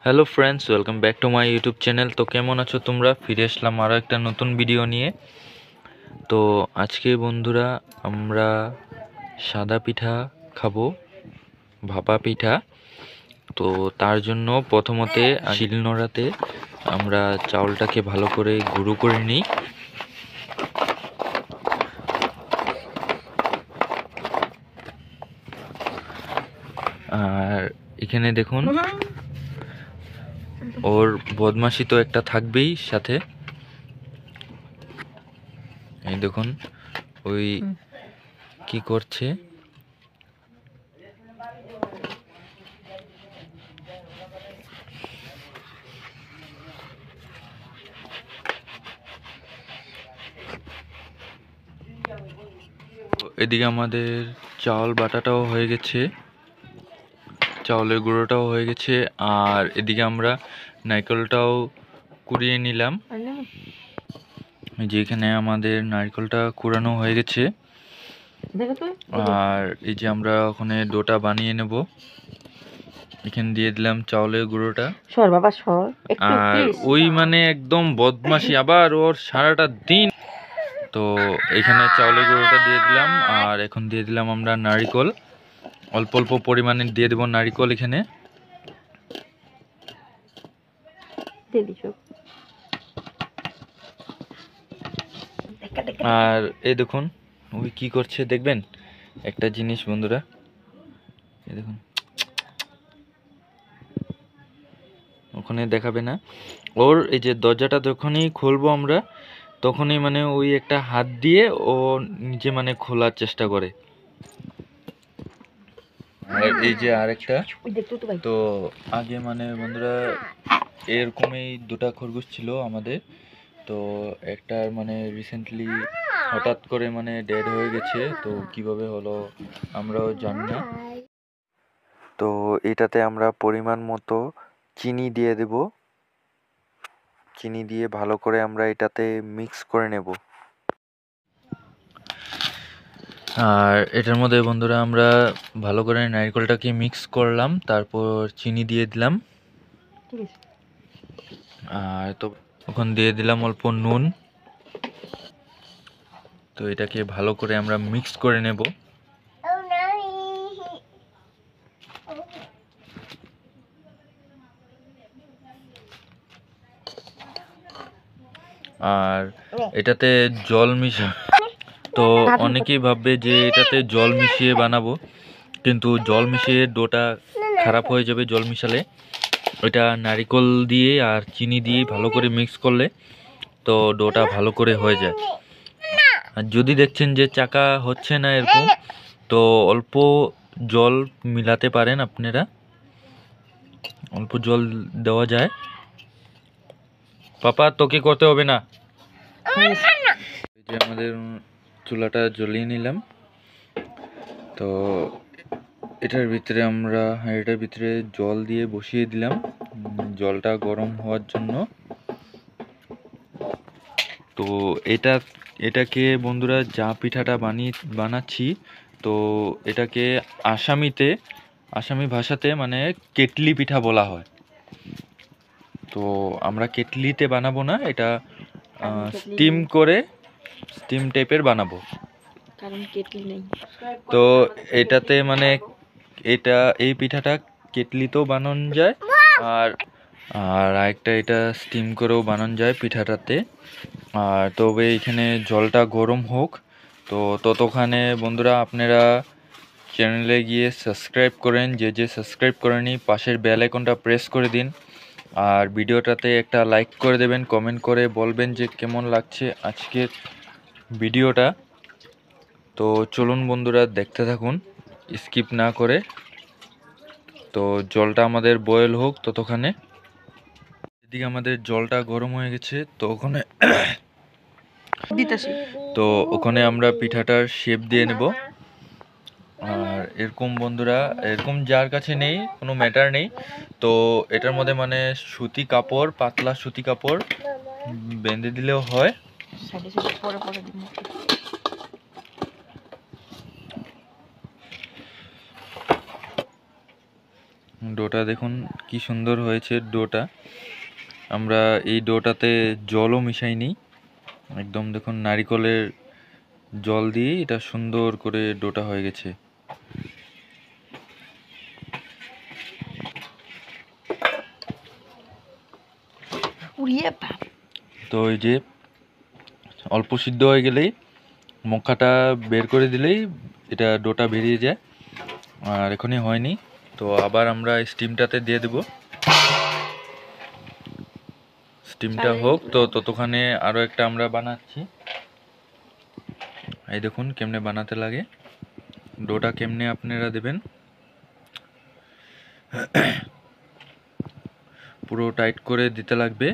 Hello friends, welcome back to my YouTube channel. তো কেমন আছো তোমরা? ফিরে আসলাম আরও একটা নতুন ভিডিও নিয়ে। তো আজকে বন্ধুরা আমরা সাদা পিঠা খাবো, ভাপা পিঠা। তো তার জন্য প্রথমতে শিলনোড়াতে আমরা চাউলটাকে ভালো করে গুঁড়ো করে নিই। আর এখানে দেখুন, ওর বদমাশি তো একটা থাকবেই সাথে। এই দেখুন ওই কি করছে। এদিকে আমাদের চাউল বাটাটাও হয়ে গেছে, চাউলের গুঁড়োটাও হয়ে গেছে। আর এদিকে আমরা নারকেলটাও কুড়িয়ে নিলাম। যেখানে আমাদের নারকেলটা কুড়ানো হয়ে গেছে। আর এই যে আমরা ওখানে ডোটা বানিয়ে নেব। এখানে দিয়ে দিলাম চাউলের গুঁড়োটা। আর ওই মানে একদম বদমাশি, আবার ওর সারাটা দিন। তো এখানে চাউলের গুঁড়োটা দিয়ে দিলাম। আর এখন দিয়ে দিলাম আমরা নারকেল, অল্প অল্প পরিমাণে দিয়ে দেবো নারকেল এখানে। আর এই দেখুন ওই কি করছে দেখবেন একটা জিনিস বন্ধুরা, এই দেখুন ওখানে দেখাবে না। ওর এই যে দরজাটা যখনই খুলবো আমরা, তখনই মানে ওই একটা হাত দিয়ে ও নিজে মানে খোলার চেষ্টা করে। আর এই যে আরেকটা, তো আগে মানে বন্ধুরা এরকমই দুটা খরগোশ ছিল আমাদের। তো একটা মানে রিসেন্টলি হঠাৎ করে মানে ডেড হয়ে গেছে। তো কিভাবে হলো আমরাও জানি না। তো এটাতে আমরা পরিমাণ মতো চিনি দিয়ে দেব। চিনি দিয়ে ভালো করে আমরা এটাতে মিক্স করে নেব। আর এটার মধ্যে বন্ধুরা আমরা ভালো করে নারকেলটাকে মিক্স করলাম, তারপর চিনি দিয়ে দিলাম। আর তো ওখানে দিয়ে দিলাম অল্প নুন। তো এটাকে ভালো করে আমরা মিক্স করে নেব। আর এটাতে জল মিশা, তো অনেকেই ভাববে যে এটাতে জল মিশিয়ে বানাবো, কিন্তু জল মিশিয়ে ডোটা খারাপ হয়ে যাবে। জল মিশালে ওইটা নারকেল দিয়ে আর চিনি দিয়ে ভালো করে মিক্স করলে তো ডোটা ভালো করে হয়ে যায়। আর যদি দেখছেন যে চাকা হচ্ছে না এরকম, তো অল্প জল মিলাতে পারেন আপনারা, অল্প জল দেওয়া যায়। পাপা তোকে করতে হবে না। এই যে আমাদের চুলাটা জ্বলিয়ে নিলাম। তো এটার ভিতরে আমরা এটার ভিতরে জল দিয়ে বসিয়ে দিলাম, জলটা গরম হওয়ার জন্য। তো এটাকে বন্ধুরা যা পিঠাটা বানাচ্ছি, তো এটাকে আসামি ভাষাতে মানে কেটলি পিঠা বলা হয়। তো আমরা কেটলিতে বানাবো না, এটা স্টিম টাইপের বানাবো, কারণ কেটলি নেই। তো এটাতে মানে এই পিঠাটা কেটলিতেও বানানো যায়, আর আরেকটা এটা স্টিম করেও বানানো যায় পিঠাটাতে। আর তবে এখানে জলটা গরম হোক, তো ততক্ষণে বন্ধুরা আপনারা চ্যানেলে গিয়ে সাবস্ক্রাইব করেন। যে সাবস্ক্রাইব করেনি, পাশের বেল আইকনটা প্রেস করে দিন। আর ভিডিওটাতে একটা লাইক করে দেবেন, কমেন্ট করে বলবেন যে কেমন লাগছে আজকের ভিডিওটা। তো চলুন বন্ধুরা দেখতে থাকুন স্কিপ না করে। তো জলটা আমাদের বয়েল হোক ততক্ষণে। এদিকে আমাদের জলটা গরম হয়ে গেছে, তো ওখানে আমরা পিঠাটার শেপ দিয়ে নেব। আর এরকম বন্ধুরা, এরকম যার কাছে নেই কোনো ম্যাটার নেই, তো এটার মধ্যে মানে সুতি কাপড়, পাতলা সুতি কাপড় বেঁধে দিলেও হয়। ডোটা দেখুন কি সুন্দর হয়েছে ডোটা। আমরা এই ডোটাতে জলও মিশাইনি, একদম দেখুন নারিকলের জল দিয়ে এটা সুন্দর করে ডোটা হয়ে গেছে। তো এই যে অল্প সিদ্ধ হয়ে গেলেই মক্কাটা বের করে দিলেই এটা ডোটা বেরিয়ে যায়। আর এখনই হয়নি, তো আবার আমরা স্টিমটাতে দিয়ে দেব। স্টিমটা হোক, তো ততক্ষণে আরও একটা আমরা বানাচ্ছি। এই দেখুন কেমনে বানাতে লাগে, ডোটা কেমনে আপনারা দেবেন, পুরো টাইট করে দিতে লাগবে।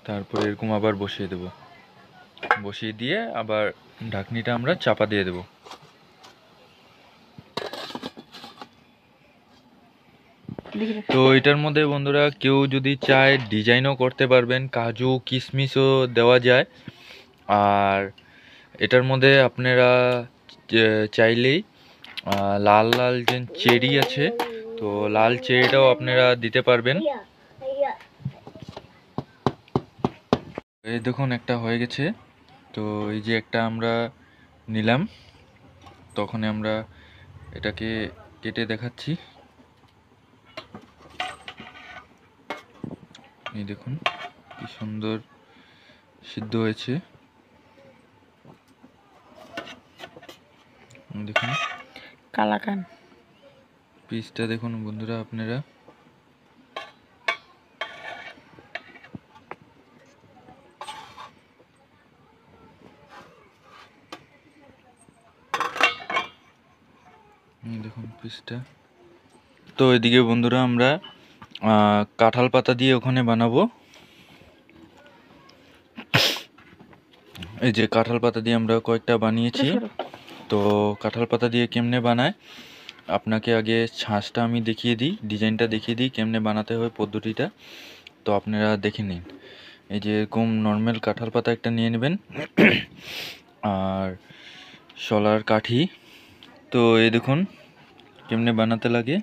তারপরে এরকম আবার বসিয়ে দেব, বসিয়ে দিয়ে আবার ঢাকনিটা আমরা চাপা দিয়ে দেব। তো এটার মধ্যে বন্ধুরা কেউ যদি চায় ডিজাইনও করতে পারবেন, কাজু কিশমিশও দেওয়া যায়। আর এটার মধ্যে আপনারা চাইলেই লাল লাল যে চেরি আছে, তো লাল চেরিটাও আপনারা দিতে পারবেন। এই দেখুন একটা হয়ে গেছে। তো এই যে একটা আমরা নিলাম, তখন আমরা এটাকে কেটে দেখাচ্ছি। এই দেখুন কি সুন্দর সিদ্ধ হয়েছে। দেখুন কালাকান পিসটা দেখুন বন্ধুরা আপনারা। দেখুন পিসটা। তো এদিকে বন্ধুরা আমরা কাঁঠাল পাতা দিয়ে ওখানে বানাবো। এই যে কাঁঠাল পাতা দিয়ে আমরা কয়েকটা বানিয়েছি। তো কাঁঠাল পাতা দিয়ে কেমনে বানায় আপনাকে আগে ছাঁচটা আমি দেখিয়ে দিই, ডিজাইনটা দেখিয়ে দিই কেমনে বানাতে হয় পদ্ধতিটা, তো আপনারা দেখে নিন। এই যে এরকম নর্মাল কাঁঠাল পাতা একটা নিয়ে নেবেন, আর শলার কাঠি। তো এই দেখুন কেমনে বানাতে লাগে।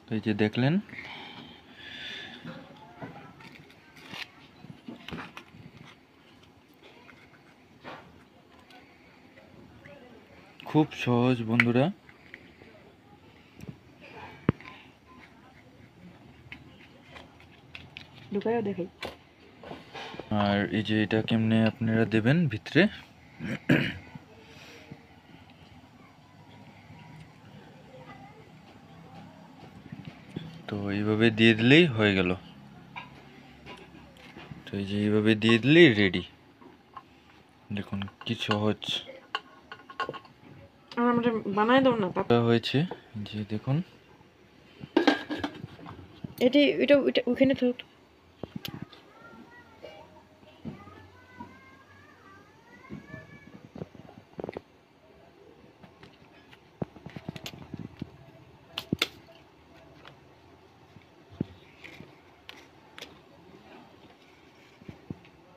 তো এই যে দেখলেন, খুব সহজ বন্ধুরা। আর এই যে এটা কেমনে আপনারা দেবেন ভিতরে, তো এইভাবে দিয়ে দিলেই হয়ে গেল। তো এই যে এইভাবে দিয়ে দিলেই রেডি। দেখুন কি সহজ বানাই দাও না হয়েছে। যে দেখুন এটি এটা ওখানে থাক।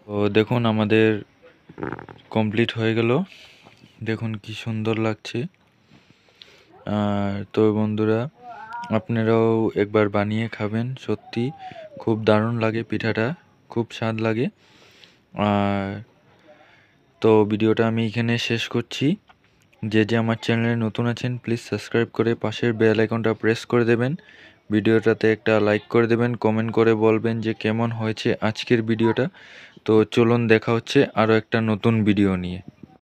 তো দেখুন আমাদের কমপ্লিট হয়ে গেল, দেখুন কি সুন্দর লাগছে। আর তো বন্ধুরা আপনারাও একবার বানিয়ে খাবেন, সত্যি খুব দারুণ লাগে পিঠাটা, খুব স্বাদ লাগে। আর তো ভিডিওটা আমি এখানে শেষ করছি। যে যে আমার চ্যানেলে নতুন আছেন প্লিজ সাবস্ক্রাইব করে পাশের বেল আইকনটা প্রেস করে দেবেন, ভিডিওটাতে একটা লাইক করে দেবেন, কমেন্ট করে বলবেন যে কেমন হয়েছে আজকের ভিডিওটা। তো চলুন দেখা হচ্ছে আরও একটা নতুন ভিডিও নিয়ে।